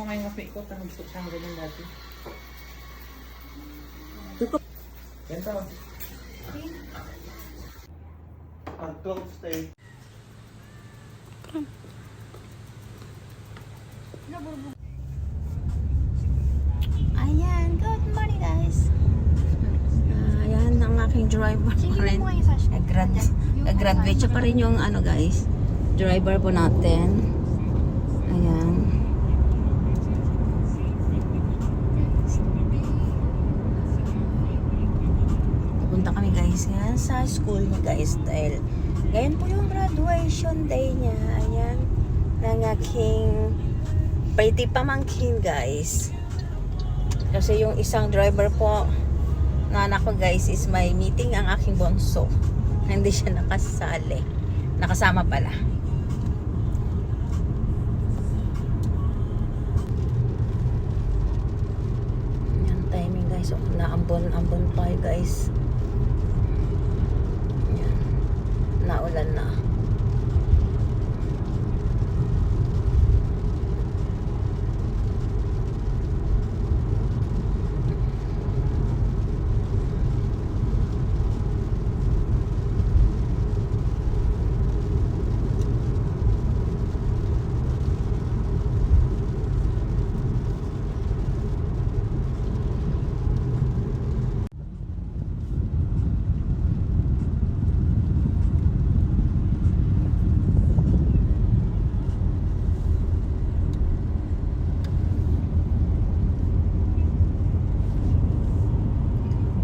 mo ngayong api ko, tanong sa siyang ganyan dati. Ganito. Ang 12 stay. Ayan, good morning guys. Ayan ang aking driver pa rin. Nag-graduate siya pa rin yung ano guys, driver po natin. Ayan. Pupunta kami guys yan sa school niya guys dahil ngayon po yung graduation day niya. Ayan. Ng aking pretty pamangkin guys. Kasi yung isang driver po na anak ko guys is may meeting ang aking bonso. Hindi siya nakasali. Nakasama pala. Yan timing guys. So, naambon pa guys. Yan. Naulan na.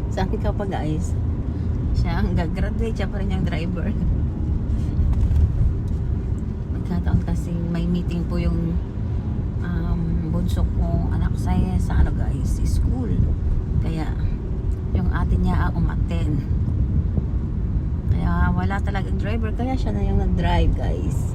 Saan ka pa guys? Siya ang gagraduate, siya pa rin yung driver. Nagkataon kasi may meeting po yung bunso ko anak sa ano guys, school. Kaya yung ate niya umaten. Kaya wala talagang driver, kaya siya na yung nag-drive guys.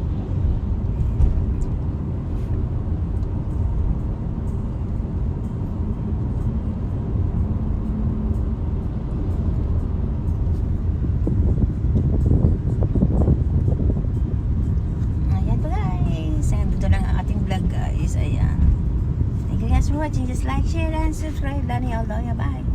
Ayan. Thank you guys for watching. Just like, share, and subscribe. Lani Aldoya. Bye.